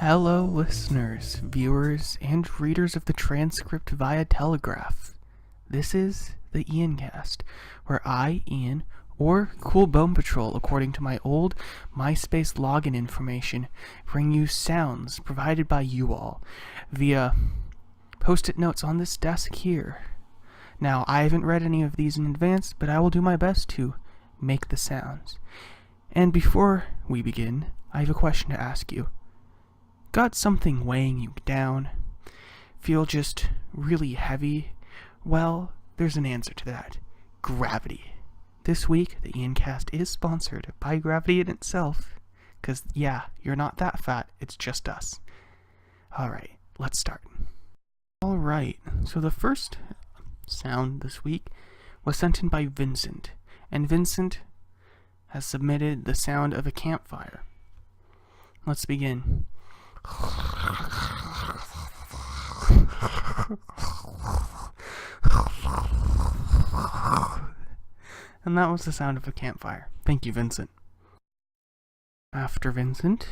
Hello, listeners, viewers, and readers of the transcript via telegraph. This is the Iancast, where I, Ian, or Cool Bone Patrol, according to my old MySpace login information, bring you sounds provided by you all via post-it notes on this desk here. Now, I haven't read any of these in advance, but I will do my best to make the sounds. And before we begin, I have a question to ask you. Got something weighing you down? Feel just really heavy? Well, there's an answer to that. Gravity. This week, the Iancast is sponsored by gravity in itself. 'Cause, yeah, you're not that fat, it's just us. Alright, let's start. Alright, so the first sound this week was sent in by Vincent. And Vincent has submitted the sound of a campfire. Let's begin. And that was the sound of a campfire. Thank you, Vincent. After Vincent,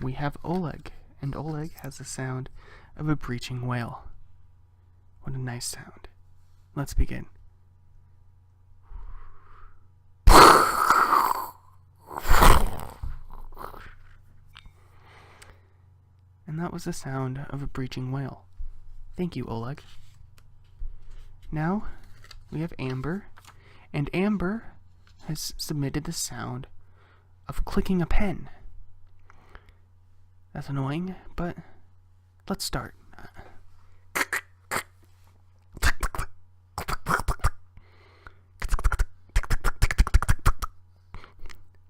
we have Oleg. And Oleg has the sound of a breaching whale. What a nice sound. Let's begin. And that was the sound of a breaching whale. Thank you, Oleg. Now, we have Amber. And Amber has submitted the sound of clicking a pen. That's annoying, but let's start.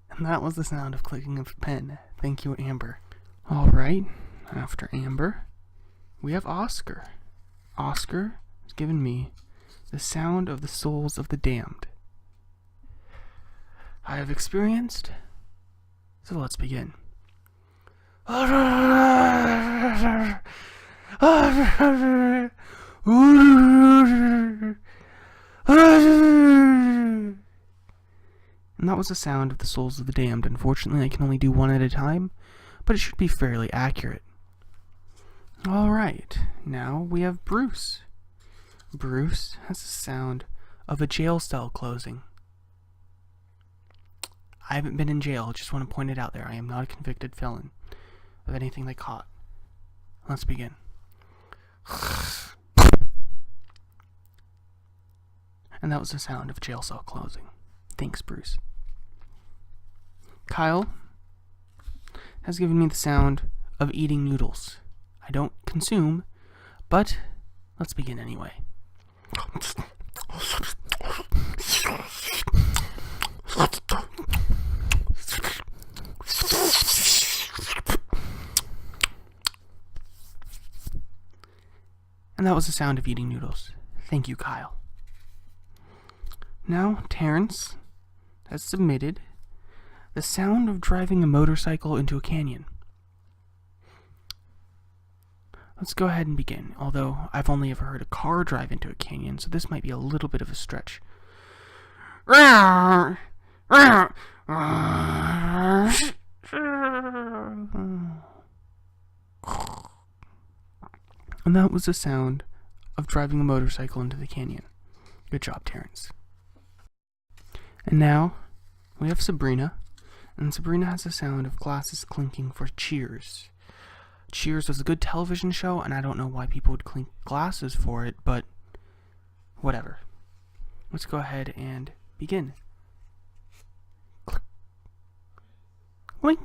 And that was the sound of clicking a pen. Thank you, Amber. Alright, after Amber, we have Oscar. Oscar has given me the sound of the souls of the damned. I have experienced, so let's begin. And that was the sound of the souls of the damned. Unfortunately, I can only do one at a time, but it should be fairly accurate. Alright, now we have Bruce. Bruce has the sound of a jail cell closing. I haven't been in jail, just want to point it out there. I am not a convicted felon of anything they caught. Let's begin. And that was the sound of jail cell closing. Thanks, Bruce. Kyle has given me the sound of eating noodles. I don't consume, but let's begin anyway. And that was the sound of eating noodles. Thank you, Kyle. Now, Terrence has submitted the sound of driving a motorcycle into a canyon. Let's go ahead and begin, although I've only ever heard a car drive into a canyon, so this might be a little bit of a stretch. And that was the sound of driving a motorcycle into the canyon. Good job, Terrence. And now, we have Sabrina, and Sabrina has the sound of glasses clinking for Cheers. Cheers was a good television show, and I don't know why people would clink glasses for it, but whatever. Let's go ahead and begin. Click. Wink.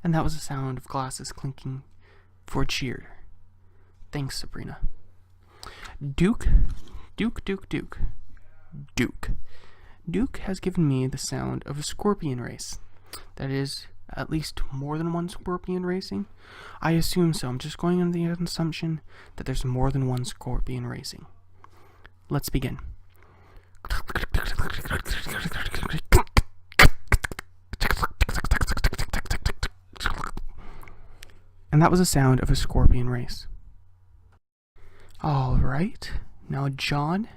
And that was the sound of glasses clinking for Cheer. Thanks, Sabrina. Duke has given me the sound of a scorpion race. That is, at least more than one scorpion racing. I assume so. I'm just going on the assumption that there's more than one scorpion racing. Let's begin. And that was the sound of a scorpion race. Alright, now John,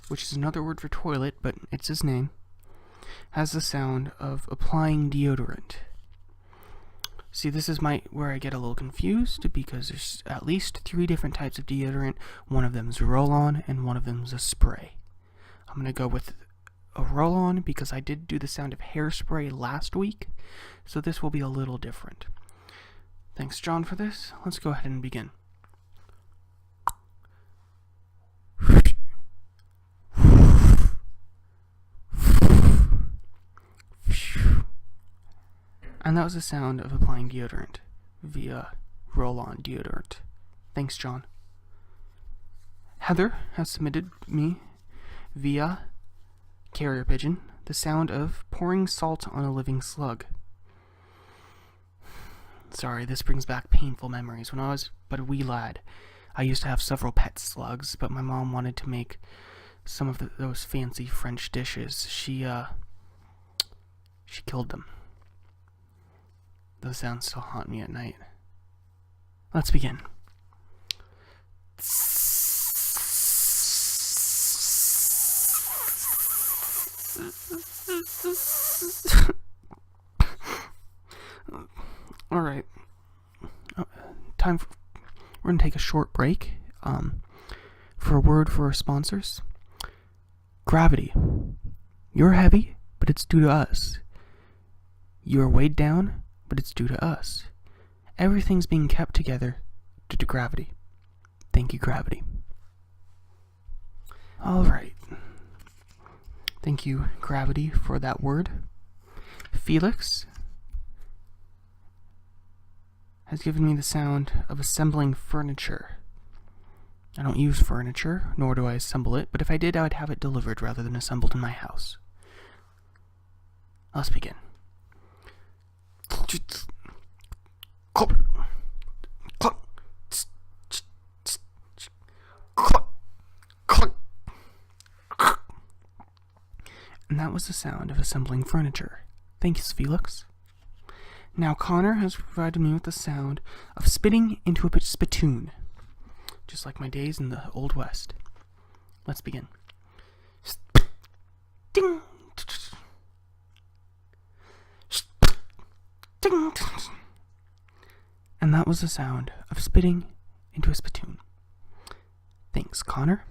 which is another word for toilet, but it's his name, has the sound of applying deodorant. See, this is where I get a little confused because there's at least 3 different types of deodorant. One of them is roll-on and one of them is a spray. I'm going to go with a roll-on because I did do the sound of hairspray last week, so this will be a little different. Thanks, John, for this. Let's go ahead and begin. And that was the sound of applying deodorant via roll-on deodorant. Thanks, John. Heather has submitted me via carrier pigeon the sound of pouring salt on a living slug. Sorry, this brings back painful memories. When I was but a wee lad, I used to have several pet slugs, but my mom wanted to make some of those fancy French dishes. She killed them. Those sounds still haunt me at night. Let's begin. All right. We're going to take a short break for a word for our sponsors. Gravity. You're heavy, but it's due to us. You're weighed down, but it's due to us. Everything's being kept together due to gravity. Thank you, gravity. All right. Thank you, gravity, for that word. Felix has given me the sound of assembling furniture. I don't use furniture, nor do I assemble it, but if I did, I would have it delivered rather than assembled in my house. Let's begin. And that was the sound of assembling furniture. Thanks, Felix. Now Connor has provided me with the sound of spitting into a spittoon, just like my days in the Old West. Let's begin. Ding. Ding. And that was the sound of spitting into a spittoon. Thanks, Connor.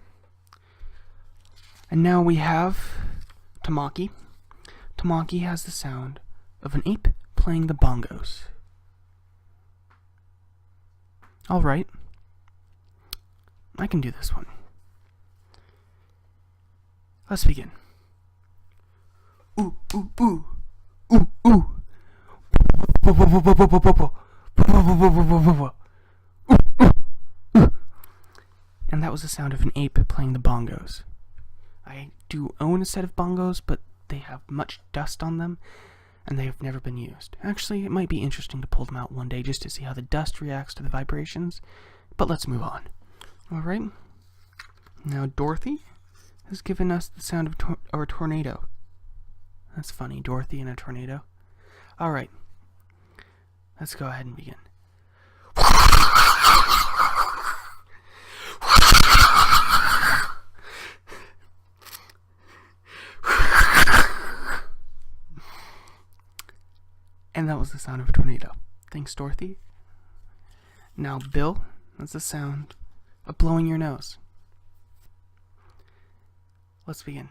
And now we have Tamaki. Tamaki has the sound of an ape playing the bongos. Alright. I can do this one. Let's begin. Ooh, ooh, ooh. Ooh, ooh. And that was the sound of an ape playing the bongos. I do own a set of bongos, but they have much dust on them, and they have never been used. Actually, it might be interesting to pull them out one day just to see how the dust reacts to the vibrations, but let's move on. Alright. Now Dorothy has given us the sound of a tornado. That's funny, Dorothy and a tornado. Alright. Let's go ahead and begin. And that was the sound of a tornado. Thanks, Dorothy. Now, Bill, that's the sound of blowing your nose. Let's begin.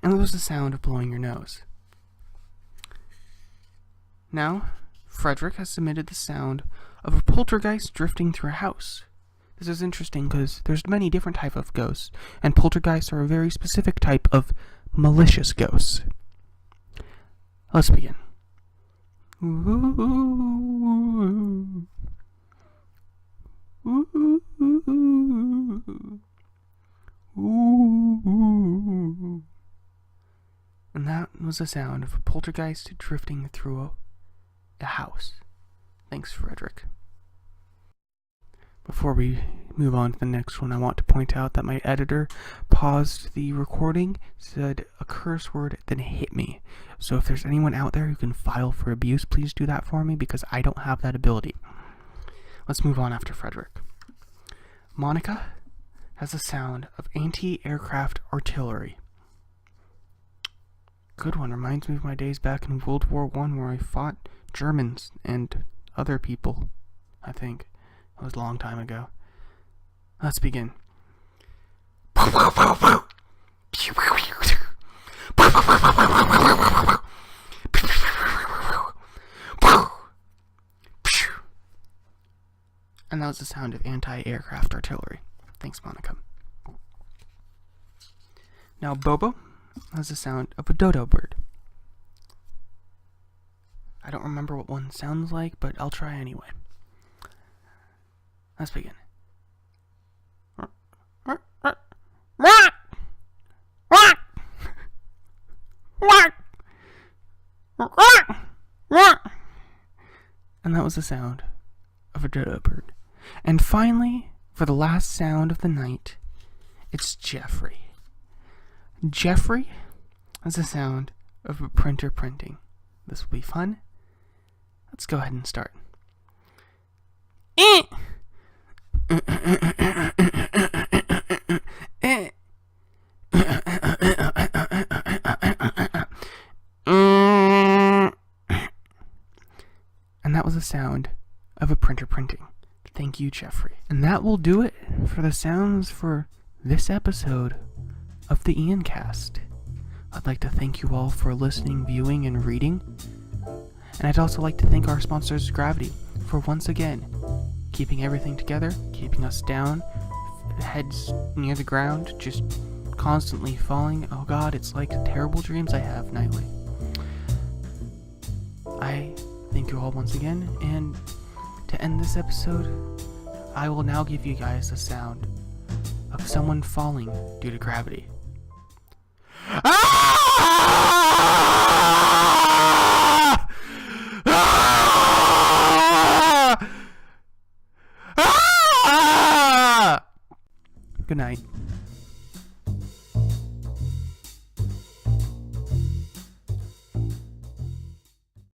And that was the sound of blowing your nose. Now, Frederick has submitted the sound of a poltergeist drifting through a house. This is interesting because there's many different types of ghosts, and poltergeists are a very specific type of malicious ghosts. Let's begin. Ooh. Ooh. Ooh. And that was the sound of a poltergeist drifting through a house. Thanks, Frederick. Before we move on to the next one, I want to point out that my editor paused the recording, said a curse word, then hit me. So if there's anyone out there who can file for abuse, please do that for me because I don't have that ability. Let's move on after Frederick. Monica has the sound of anti-aircraft artillery. Good one. Reminds me of my days back in World War I where I fought Germans and other people, I think. It was a long time ago. Let's begin. And that was the sound of anti-aircraft artillery. Thanks, Monica. Now, Bobo has the sound of a dodo bird. I don't remember what one sounds like, but I'll try anyway. Let's begin. And that was the sound of a dodo bird. And finally, for the last sound of the night, it's Jeffrey. Jeffrey has the sound of a printer printing. This will be fun. Let's go ahead and start. And that was the sound of a printer printing. Thank you, Jeffrey. And that will do it for the sounds for this episode of the Iancast. I'd like to thank you all for listening, viewing, and reading. And I'd also like to thank our sponsors, Gravity, for once again keeping everything together, keeping us down, heads near the ground, just constantly falling. Oh God, it's like terrible dreams I have nightly. I thank you all once again, and to end this episode, I will now give you guys the sound of someone falling due to gravity. Good night.